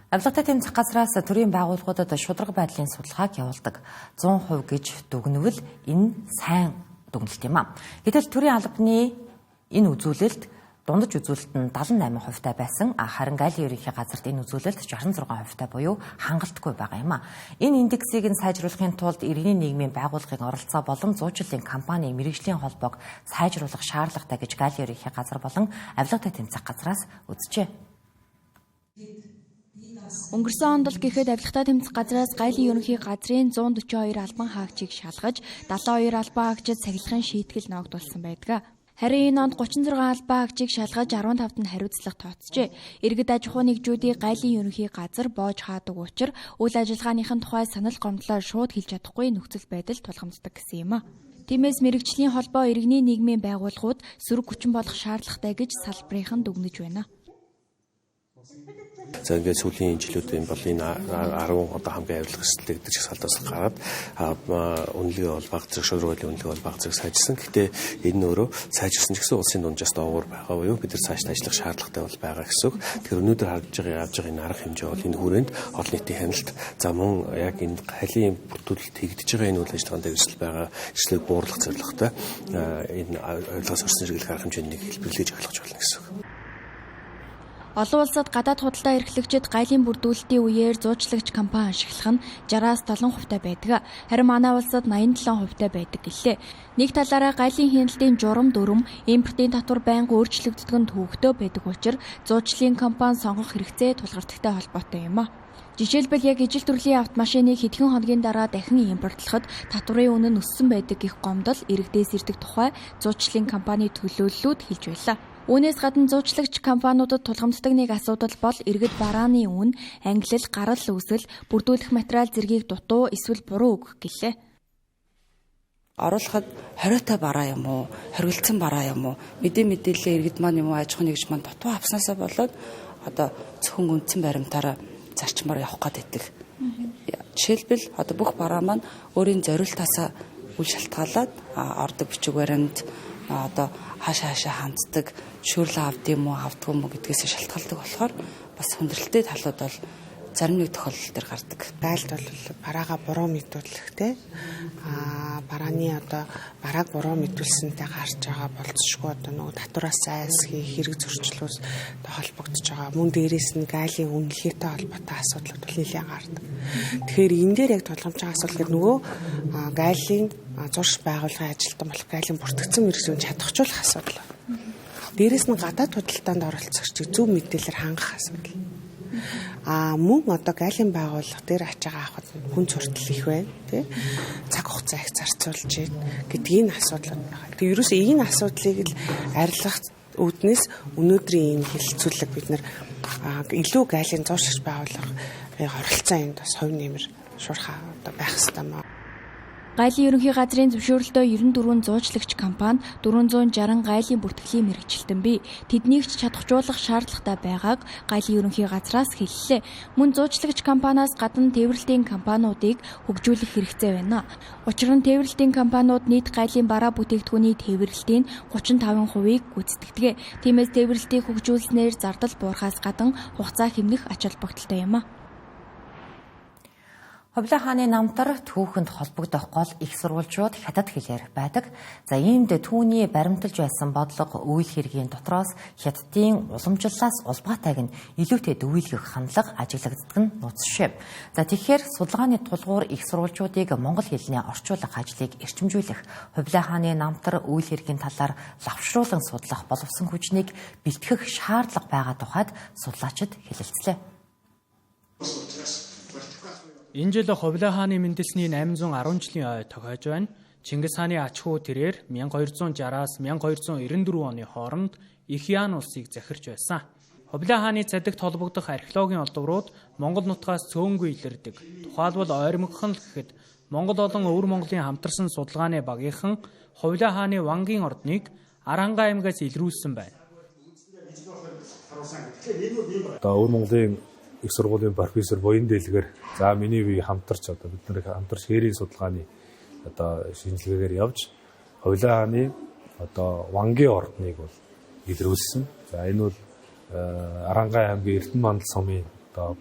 Авилгатай тэмцэх газраас төрийн байгууллагуудад шударга байдлын судалгааг явуулдаг. 100% гэж дүгнвэл энэ сайн дүгнэлт юм а. Гэтэл төрийн албаны энэ үзүүлэлт дундаж үзүүлэлт нь 78% таа байсан. Харин Гайлийн ерөнхий газарт энэ үзүүлэлт 66% таа буюу хангалтгүй байгаа юм а. Энэ индексийг нь сайжруулахын тулд иргэний нийгмийн байгууллагын оролцоо болон зуучлалын компани мэргэжлийн холбоог сайжруулах шаардлагатай гэж Гайлийн ерөнхий газар болон авилгатай тэмцэх газраас үзжээ. Өнгөрсөн онд л гэхэд авилгатай тэмцэх газраас Гайлийн ерөнхий газрын 142 албан хаагчийг шалгаж 72 албан хаагчид сахилахын шийтгэл ногдуулсан байдаг. Харин энэ онд 36 албан хаагчийг шалгаж 15-т нь хариуцлага тооцжээ. Иргэд аж ахуй нэгжүүдийг Гайлийн ерөнхий газар боож хаадаг учраас үйл ажиллагааныхын тухай санал гомдлоо шууд хэлж чадахгүй нөхцөл байдал тулгамддаг гэсэн юм а. Тиймээс мэргэжлийн холбоо иргэний нийгмийн байгууллагууд сөрөг хүчин болох шаардлагатай гэж салбарынхан дүгнэж байна. За ингээд сүүлийн жилүүдийн бол энэ 10 одоо хамгийн авилга эсэлтэг гэдэг чагсаалтаас гараад үнэлгээ бол бага зэрэг шударгын үнэлгээ бол бага зэрэг сайжирсан. Гэхдээ энэ өөрөө сайжирсан ч гэсэн улсын дунджаас доогуур байгаа буюу бид нар цааш ажиллах шаардлагатай бол байгаа гэсэн үг. Тэгэхээр өнөөдөр харж байгаа явж байгаа энэ арга хэмжээ бол энэ хүрээнд олон нийтийн хяналт за мөн яг энэ халийн бүртгүүлэлт хийгдэж байгаа энэ үйл ажиллагаанд эрсдэл байгаа эрсдлийг бууруулах зорилготой энэ авилгаас орсон хэрэглэх арга хэмжээнийг хэлбэрлэж ойлгож байна гэсэн үг. Олон улсад гадаад худалдаа эрхлэгчид Гайлийн бүрдүүлэлтийн үеэр зуучлагч компани ашиглах нь 60-70% байдаг. Харин манай улсад 87% байдаг гэлээ. Нэг талаараа Гайлийн хяналтын журам дүрм импортын татвар байнга өөрчлөгддөг нь төвөгтэй байдаг учраас зуучлалын компани сонгох хэрэгцээ тулгардагтай холбоотой юм а. Жишээлбэл яг ижил төрлийн автомашиныг хэдхэн хоногийн дараа дахин импортлоход татварын үнэ нь өссөн байдаг гэх гомдол иргэдээс ирдэг тухай зуучлалын компани төлөөллүүд хэлж байлаа. Үүнээс гадна зуучлагч компаниудад тулгамддаг нэг асуудал бол иргэд барааны үн, ангилал, гарал үүсэл, бүрдүүлэх материал зэргийг дутуу эсвэл буруу өгөх гэлээ. Оруулахад хориотой бараа юм уу, хоригдсан бараа юм уу, мэдээлэл иргэд маань юм уу, аж ахуй нэгж маань дутуу авснаасаа болоод одоо зөвхөн үндсэн баримтаараа зарчмаар явах гээд байдаг. Жишээлбэл одоо бүх бараа маань өөрийн зориултаасаа үл шалтгаалаад ордог бичиг баримт одоо хаашаа ханддаг шүүрлэн авд юм уу авдгүй юм уу гэдгээс шалтгаалдаг болохоор бас хүндрэлтэй талууд бол зарим нэг тохиолдол төр гардаг. Гайлд бол бараагаа буруу мэдүүлэхтэй барааны одоо барааг буруу мэдүүлсэнтэй гарч байгаа болцсошгүй одоо нөгөө татвараас зайлсхий хэрэг зөрчлөөс холбогдож байгаа. Мөн дээрээс нь гайлийн үнэлгээтэй холбоотой асуудлууд бол нэлээд гардаг. Тэгэхээр энэ дээр яг тулгамж байгаа асуудал гэдэг нөгөө гайлийн зурш байгууллагын ажилтан болох гайлийн бүртгэгдсэн мэргэжийн чадахжуулах асуудал. Дээрээс нь гадаад худалдаанд оролцогчдыг зөв мэдээлэлээр хангах асуудал. Мөн одоо гайлийн байгууллага дээр ачаагаа авахд хүн суртал их байна тий. Цаг хугацаа их зарцуулж байна гэдэг энэ асуудал байна. Тэгээ ерөөсөө энэ асуудлыг л арилгах үүднээс өнөөдрийн энэ хэлэлцүүлэг бид нар илүү гайлийн зуршигч байгууллагын оролцоо энд бас хувь нэмэр шуурхаа одоо байх хэрэгтэй маа. Гайлийн ерөнхий газрын зөвшөөрлөдөө 94 зуучлагч компани 460 гайлийн бүртгэлийн мэргэжилтэн бий. Тэднийг ч чадахжуулах шаардлагатай байгааг Гайлийн ерөнхий газраас хэллээ. Мөн зуучлагч компаниас гадна тээвэрлэлийн компаниудыг хөгжүүлэх хэрэгцээ байна. Учир нь тээвэрлэлийн компаниуд нийт гайлийн бараа бүтээгдэхүүний тээвэрлэлтийн 35%-ийг гүйцэтгэдэг. Тиймээс тээвэрлэлтийг хөгжүүлснээр зардал буурахаас гадна хугацаа хэмнэх ач холбогдолтой юм а. Хувлаа хааны намтар түүхэнд холбогдох гол их сурвалжууд хятад хэлээр байдаг. За иймд түүний баримталж байсан бодлого үйл хэргийн дотроос хятадын уламжлалаас улбаатайг нь илүүтэй дүүйлгэх хандлага ажиглагддаг нь нууцшив. За тэгэхээр судалгааны тулгуур их сурвалжуудыг монгол хэлний орчуулах ажлыг эрчимжүүлэх, Хувлаа хааны намтар үйл хэргийн талаар лавшруулан судлах боловсон хүчнийг бэлтгэх шаардлага байгаа тухайд судлаачид хэлэлцлээ. Энэ жил Хувлаа хааны мэндэлсний 810 жилийн ой тохиож байна. Чингис хааны ач хүү тэрээр 1260-аас 1294 оны хооронд Ихян улсыг захирч байсан. Хувлаа хааны цадигт холбогдох археологийн олдврууд Монгол нутгаас цөөнгүй илэрдэг. Тухайлбал ойрмогхон л гэхэд Монгол болон Өвөр Монголын хамтарсан судалгааны багийнхан Хувлаа хааны Вангийн ордныг Аранга аймгаас илрүүлсэн байна. Өвөр Монголын их сургуулийн профессор Буян Дэлгэр за миний бие хамтарч одоо бид нар хамтарч хээрийн судалгааны одоо шинжилгээгээр явж Хувлаа хааны одоо Вангийн ордныг бол илрүүлсэн. За энэ бол Аранга аймгийн Эрдэнэ мандал сумын одоо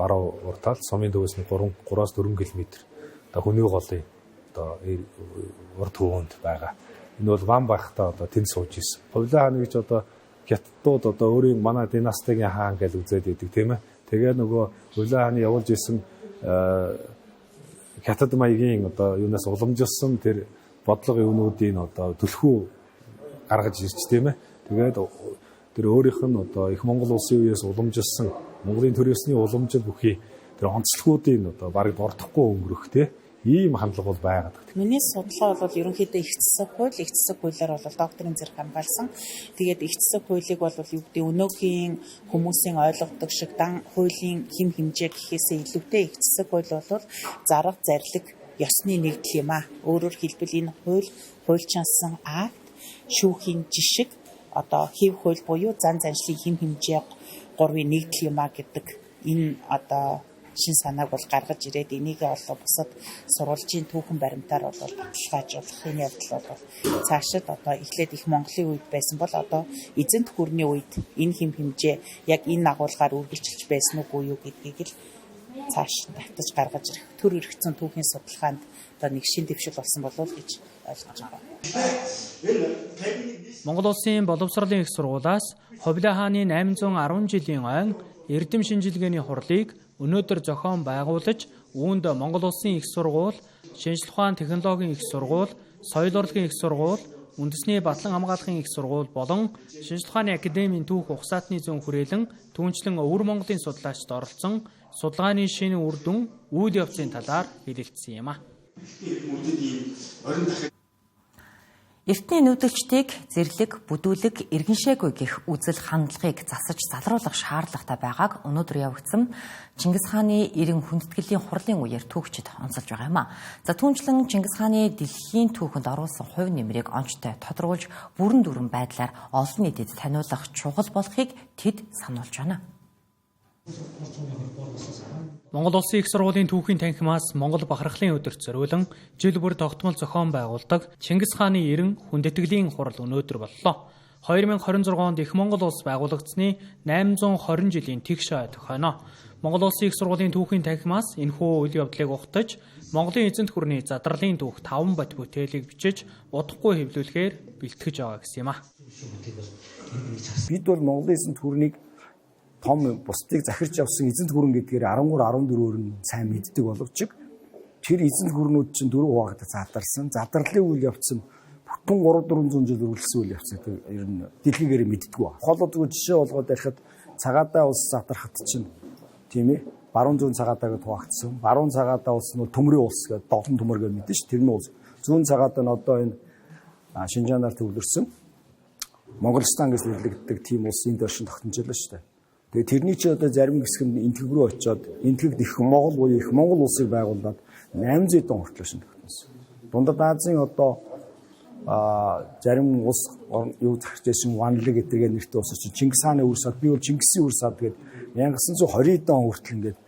баруун уртаал сумын төвөөс нь 3-4 км одоо хүний голын одоо урд хөвөнд байгаа. Энэ бол ван байхдаа одоо тэнд сууж исэн. Хувлаа хааны гэж одоо хятадууд одоо өөрийн манай династигийн хаан гэж үзээд идэг тийм ээ. Тэгээ нөгөө Хувлаа хааны явуулж исэн хятад маягийн одоо юунаас уламжилсан тэр бодлого юунуудын одоо түлхүү гаргаж ирж тийм ээ. Тэгээд тэр өөрийнх нь одоо их Монгол улсын үеэс уламжилсан Монголын төр ёсны уламжил бүхий тэр онцлогуудын одоо бараг дордохгүй өнгөрөх тийм ийм хандлага бол байгаад байна. Миний судалгаа бол ерөнхийдөө их засаг хуулиар бол докторийн зэрэг хамгаалсан. Тэгээд их засаг хуулийг бол юу гэдэг өнөөгийн хүмүүсийн ойлгодог шиг хуулийн хэм хэмжээ гэхээсээ илүүтэй их засаг хууль бол зарга зарлиг ёсны нэгдэл юм аа. Өөрөөр хэлбэл энэ хуульчилсан акт шүүхийн жишг одоо хэв хууль буюу зан заншлын хэм хэмжээ 3-ын нэгдэл юм аа гэдэг энэ одоо шин санааг бол гаргаж ирээд энийг олоо бусад сурвалжийн түүхэн баримтаар бол баталгаажуулах энэ явдал бол цаашид одоо эхлээд их Монголын үед байсан бол одоо эзэнт гүрний үед энэ хэм хэмжээ яг энэ агуулгаар үргэлжилж байсан уу юу гэдгийг л цааш татаж гаргаж ирэх төр эргэцэн түүхийн судалгаанд одоо нэг шин дэвшил болсон болов уу гэж ойлгож байгаа. Монгол Улсын боловсролын их сургуулиас Хувлаа хааны 810 жилийн ойн эрдэм шинжилгээний хурлыг өнөөдөр зохион байгуулж, үүнд Монгол Улсын их сургууль, шинжлэх ухаан технологийн их сургууль, соёл урлагийн их сургууль, үндэсний батлан хамгаалахын их сургууль болон шинжлэх ухааны академийн түүх ухсаатны зүүн хүрээлэн түүнчлэн өвөр Монголын судлаачид оролцсон судалгааны шинэ үр дүн үйл явцын талаар хэлэлцсэн юм а. Эртний нүүдэлчдийг зэрлэг, бүдүүлэг, иргэншээгүй гэх үзэл хандлагыг засаж залруулах шаардлагатай байгааг өнөөдөр явагдсан Чингис хааны 90 хүндэтгэлийн хурлын үеэр түүхчид онцолж байгаа юм а. За түүнчлэн Чингис хааны дэлхийн түүхэнд оруулсан хувь нэмрийг онцтой тодорхойлж бүрэн дүрэн байдлаар олон нийтэд таниулах чухал болохыг тэд сануулж байна. Монгол Улсын их сургуулийн түүхийн танхимаас Монгол бахархлын өдөрт зориулан жил бүр тогтмол зохион байгуулдаг Чингис хааны 90 хүндэтгэлийн хурал өнөөдөр боллоо. 2026 онд их Монгол улс байгуулагдсны 820 жилийн тэгш тохино. Монгол Улсын их сургуулийн түүхийн танхимаас энэхүү үйл явдлыг ухтаж Монголын эзэнт гүрний задралын түүх 5 бат бүтээлийг бичиж удахгүй хэвлүүлэхээр бэлтгэж байгаа гэсэн юм а. Бид бол Монголын эзэнт гүрнийг том бусдыг захирч явсан эзэнт гүрэн гэдгээр 13-14-өөр нь сайн мэддэг боловч тэр эзэнт гүрнүүд чинь 4 хуваагт задарсан. Задралын үйл явцсан бүтэн 300-400 жил үргэлжлсэн үйл явц гэдэг ер нь дэлхийгээр мэддэггүй ба. Холодгүй жишээ болгоод ярихад цагаатаа улс задрахад чинь тийм ээ баруун зүүн цагаатааг хуваагдсан. Баруун цагаатаа улс нь төмрийн улс гэдэг догтон төмөр гэж мэдэн ш. Тэр нь улс. Зүүн цагаатаа нь одоо энэ Шинжаанаар төвлөрсөн Монголстан гэж нэрлэгддэг тийм улсын дөршин тогтножлоо шүү дээ. Тэгээ тэрний чи одоо зарим хэсэг нь энтгэг рүү очиод энтгэгд их Монгол буюу их Монгол улсыг байгуулад 800 он хүртэл шин тогтносон. Дундад Азийн одоо зарим улс юу захирчсэн Ванлиг гэдгээр нэртэй улс чинь Чингис хааны үр сад би бол Чингисийн үр сад гэдэг 1920 он хүртэл ингээд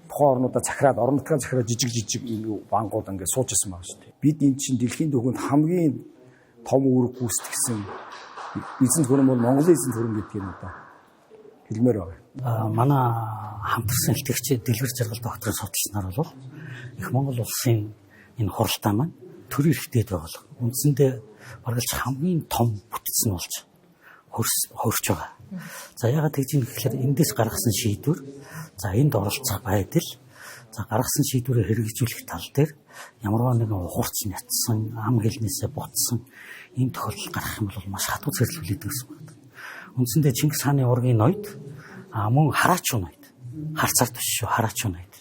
тухайн орнуудаа захираад орон нутгаа захираад жижиг бангууд ингээд сууж ирсэн байгаа шүү дээ. Бид энэ чинь дэлхийн түүхэнд хамгийн том үүрэг гүйцэтгэсэн эзэнт гүрэн бол Монголын эзэнт гүрэн гэдгийг нь одоо хэлмээр байгаа. Манай хамтарсан итгэгчид дэлгэр жаргал докторийн судалснаар бол их Монгол улсын энэ хуралтай маань төр эрхтэйд байгаа. Үндсэндээ баргалж хамгийн том бүтцэн болж хөрч байгаа. За ягаад гэж юм гэхээр эндээс гаргасан шийдвэр, за энд оролцох байдал, за гаргасан шийдвэрээ хэрэгжүүлэх тал дээр ямарваа нэгэн ухарч нятсан, ам хэлнээсээ ботсон ийм тохиолдол гарах юм бол маш хатуу зэрлүүлээд гэсэн байна. Үндсэндээ Чингис хааны ургийн ноёд мөн хараач ноёд харцаар биш шүү хараач ноёд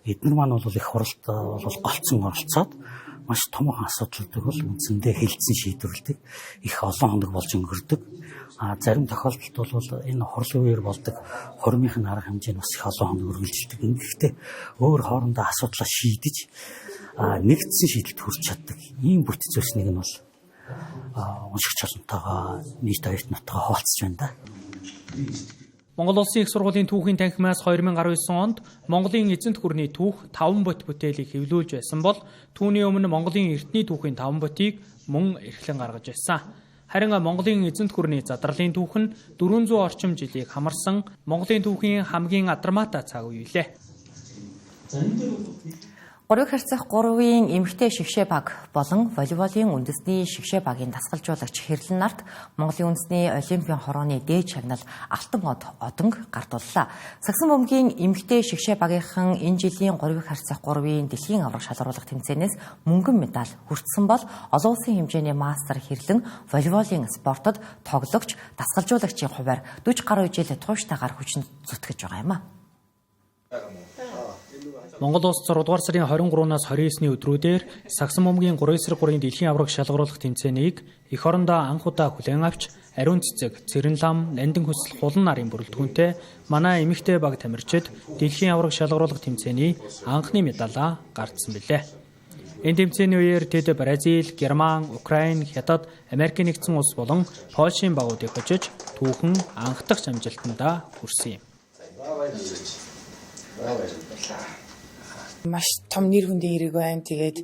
эдгээр маань бол их хуралд бол голцсон оролцоод маш томоохон асуудлуудыг бол үндсэндээ хэлэлцэн шийдвэрлэдэг их олон хоног болж өнгөрдөг зарим тохиолдолд бол энэ хурлын үеэр болдог хуримын арга хэмжээ нь бас их олон хоног үргэлжилдэг. Ингэхдээ өөр хоорондоо асуудлаа шийдэж нэгдсэн шийдэлд хүрч чаддаг ийм бүтэц зүйлснийг нь бол уншигч олонтойгоо нийт оюут нутгаа хаалцж байна да. Монгол Улсын их сургуулийн түүхийн танхимаас 2019 онд Монголын эзэнт гүрний түүх 5 бот бүтээлийг хэвлүүлж байсан бол түүний өмнө Монголын эртний түүхийн 5 ботыг мөн эрхлэн гаргаж байсан. Харин Монголын эзэнт гүрний задралын түүх нь 400 орчим жилийг хамарсан Монголын түүхийн хамгийн адармаатай цаг үе лээ. Гурвыг харьцах 3-ын эмэгтэй шигшээ баг болон волейболын үндэсний шигшээ багийн дасгалжуулагч Хэрлэн нарт Монголын үндэсний олимпийн хорооны дээд шагнал алтан одонг гардууллаа. Сагсан бөмбөгийн эмэгтэй шигшээ багийнхан энэ жилийн 3-ыг харьцах 3-ын дэлхийн аврах шалгаруулах тэмцээнээс мөнгөн медаль хүртсэн бол олон улсын хэмжээний мастер Хэрлэн волейболын спортод тоглогч, дасгалжуулагчийн хуваар 40 гаруй жил тууштайгаар хүчинд зүтгэж байгаа юм а. Монгол улс 6 дугаар сарын 23-наас 29-ний өдрүүдээр Сагсан бөмбөгийн 3/3 дэлхийн авраг шалгаруулах тэмцээнийг эх орондоо анх удаа хүлээн авч ариун цэцэг, цэрэн лам, нандин хөсөл хулан нарын бүрэлдэхүүнтэй манай эмэгтэй баг тамирчид дэлхийн авраг шалгаруулах тэмцээний анхны медалаа гардсан билээ. Энэ тэмцээний үеэр тэд Бразил, Герман, Украин, Хятад, Америк нэгдсэн улс болон Польшийн багуудыг хожиж түүхэн анх дахь амжилтандаа хүрсэн юм. Маш том нэр хүндийн хэрэг байна. Тэгээд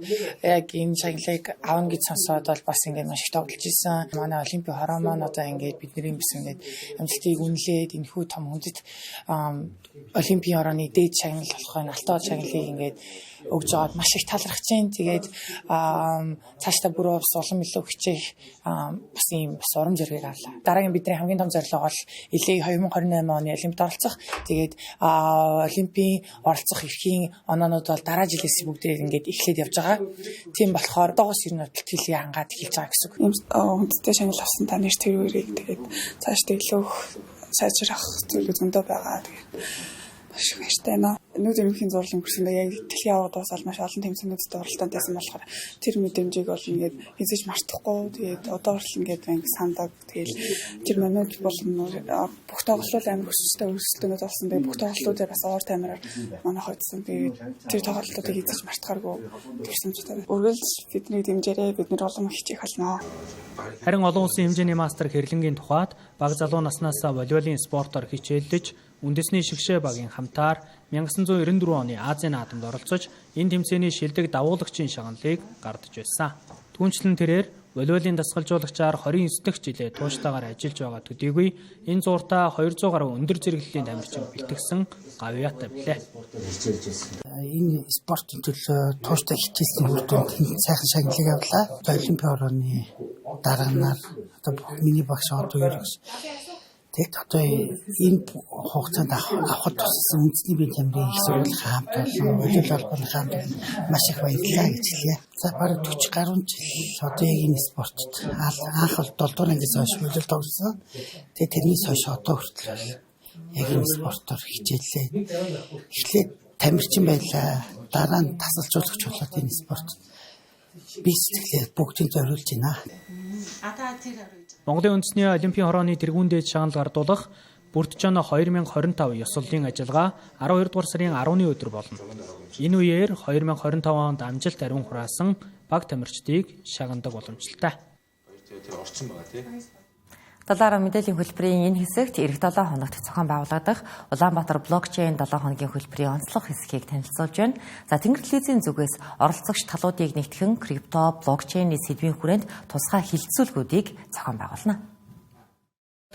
яг энэ шагналыг авна гэж сонсоод бол бас ингээд маш их тоглож исэн. Манай олимпийн хороо маань одоо ингээд бидний бас ингээд амжилтыг үнэлээд энэхүү том хүндэт олимпийн хорооны дээд шагнал болох нь алтан шагналыг ингээд өгж аваад маш их талархаж байна. Тэгээд цаашдаа бүр бас улам илүү хичээх бас ийм бас урам зориг авлаа. Дараагийн бидний хамгийн том зорилго бол элэг 2028 оны олимпиад оролцох. Тэгээд олимпийн оролцох эрхийн оноонууд бол дараа жилээс бүгдээ ингээд эхлээд явж байгаа. Тийм болохоор доогоос ер нь бэлтгэлийг хангаад эхэлж байгаа гэсэн үг. Хүндтэй шагнал авсан та нэр тэрүүрийг тэгээд цаашдаа илүү сайжрах зүйлүүд зөндөө байгаа. Тэгээд маш их баяртай байна. Нүүд эмхийн зурлын хүрсэндээ яг дэлхийн аврагд бас маш олон тэмцээнүүдэд оролцоод байсан болохоор тэр мэдрэмжийг бол ингээд хэзээ ч мартахгүй. Тэгээд одоо хүртэл ингээд сандаг. Тэгээд тэр манайд бол бүх тоглолтууд амар өсөлттэй өрсөлдөөнөд болсон. Тэгээд бүх тоглолтуудыг бас уур тамираар манай хоцсон. Тэгээд тэр тоглолтуудыг хэзээ ч мартахааргүй төрсөмжтэй. Үргэлж бидний дэмжээрэй. Бид нар олон хичээх болно. Харин олон улсын хэмжээний мастер Хэрлэнгийн тухайд бага залуу наснаас волейболын спортоор хичээлдэж үндэсний шигшээ багийн хамтаар 1994 оны Азийн наадамд оролцож энэ тэмцээний шилдэг давуулагчийн шагналыг гардж байсан. Түүнчлэн тэрээр волейболын дасгалжуулагчаар 29 дахь жилээ тууштайгаар ажиллаж байгаа төдийгүй энэ зууртаа 200 гаруй өндөр зэрэглэлийн тамирчин бэлтгэсэн гавьяатай билээ. Энэ спортын төлөө тууштай хичээлсэн хүмүүст сайхан шагналыг авлаа. Олимпийн хорооны дараанаар одоо миний багш одоо ерөөс тэгээд одоо энэ хугацаанд авахд туссан үндэсний биеийн тамирын их сургуулийн хамт болон өдөл албаны хамт маш их баярлалаа гэж хэлье. За бараг 40 гаруй жил одоо яг энэ спортод анх бол 7 дугаар ангиас хойш өдөл тоглосон. Тэгээд тэрнээс хойш одоо хүртэл яг энэ спортоор хичээлээ. Эхлээд тамирчин байлаа. Дараа нь тасалжуулагч болоод энэ спорт би сэтгэлээ бүгдийг зориулж байна. Монголын үндэсний олимпийн хорооны тэргүүн дээд шагнал гардуулах Бүрдчон 2025 ёслолын ажиллагаа 12 дугаар сарын 10-ны өдөр болно. Энэ үеэр 2025 онд амжилт ариун хураасан баг тамирчдыг шагнадаг боломжтой. Талаараа мэдээллийн хөлбөрийн энэ хэсэгт эх 7 хоногт зохион байгуулагдах Улаанбаатар блокчейн 7 хоногийн хөлбөрийн онцлог хэсгийг танилцуулж байна. За Тэнгэр телевизийн зүгээс оролцогч талуудыг нэгтгэн крипто, блокчейний сэдвийн хүрээнд тусгай хилцүүлгүүдийг зохион байгуулна.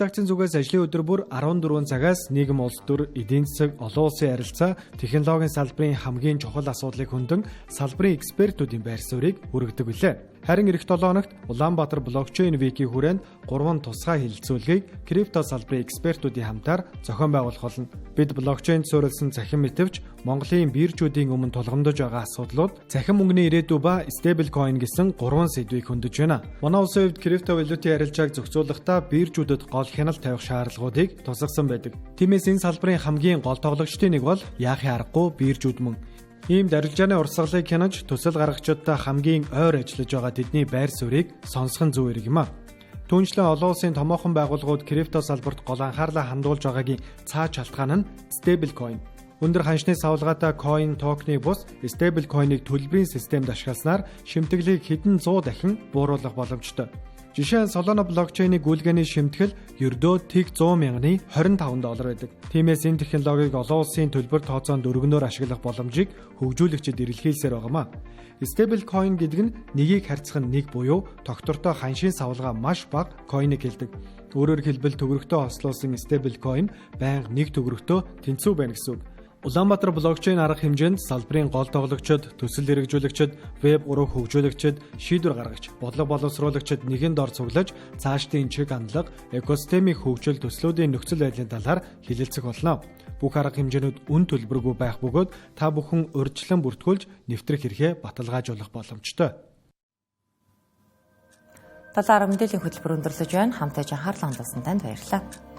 Тагцын зүгээс ажлын өдөр бүр 14 цагаас нийгэм улс төр, эдийн засаг, олон улсын харилцаа, технологийн салбарын хамгийн чухал асуудлыг хөндөн салбарын экспертүүдийн байр суурийг хүргэдэг билээ. Харин эх 7 хоногт Улаанбаатар блокчейн вики хүрээнд 3 тусгай хэлэлцүүлгийг крипто салбарын экспертүүдийн хамтаар зохион байгуулах болно. Бид блокчейнд суурилсан цахим мэтвч Монголын биржүүдийн өмнө тулгамдж байгаа асуудлууд, цахим мөнгөний ирээдүй ба стейбл койн гэсэн 3 сэдвийг хөндөж байна. Манай улсын хувьд крипто валютын арилжааг зохицуулахдаа биржүүдэд гол хяналт тавих шаардлагуудыг тусгасан байдаг. Тиймээс энэ салбарын хамгийн гол тоглогчдын нэг бол яахын аргагүй биржүүд мөн. Иймд арилжааны урсгалыг хянаж төсөл гаргагчдаа хамгийн ойр ажиллаж байгаа тэдний байр суурийг сонсох нь зөв хэрэг юм а. Түүнчлэн олон улсын томоохон байгууллагууд крипто салбарт гол анхаарлаа хандуулж байгаагийн цааш шалтгаан нь стейбл койн. Өндөр ханшны савлгаатай койн токны бус стейбл койныг төлбөрийн системд ашигласнаар шимтгэлийг хэдэн 100 дахин бууруулах боломжтой. Жишээ нь Solana блокчейний гүйлгээний шимтгэл ердөө тэг 100 мянганы $25 байдаг. Тиймээс энэ технологиг олон улсын төлбөр тооцоонд өргөнөөр ашиглах боломжийг хөгжүүлэгчид эрэлхийлсээр байгаамаа. Stablecoin гэдэг нь нэгийг харьцах нь нэг буюу тогтвортой ханшийн савлгаа маш бага койныг хэлдэг. Өөрөөр хэлбэл төгрөгтөө хослуулсан stablecoin байнга нэг төгрөгтөө тэнцүү байна гэсэн үг. Улаанбаатар блокчейн арга хэмжээнд салбарын гол тоглогчид, төсөл хэрэгжүүлэгчид, веб 3 хөгжүүлэгчид, шийдвэр гаргагч, бодлого боловсруулагчид нэгэн дор цуглаж цаашдын чиг хандлага, экосистемийн хөгжил төслүүдийн нөхцөл байдлын талаар хэлэлцэх болно. Бүх арга хэмжээнүүд үн төлбөргүй байх бөгөөд та бүхэн урьдчилан бүртгүүлж нэвтрэх эрхээ баталгаажуулах боломжтой. Талаар мэдээллийн хөтөлбөр өндөрлөж байна. Хамтдаа анхаарлаа хандуулсан танд баярлалаа.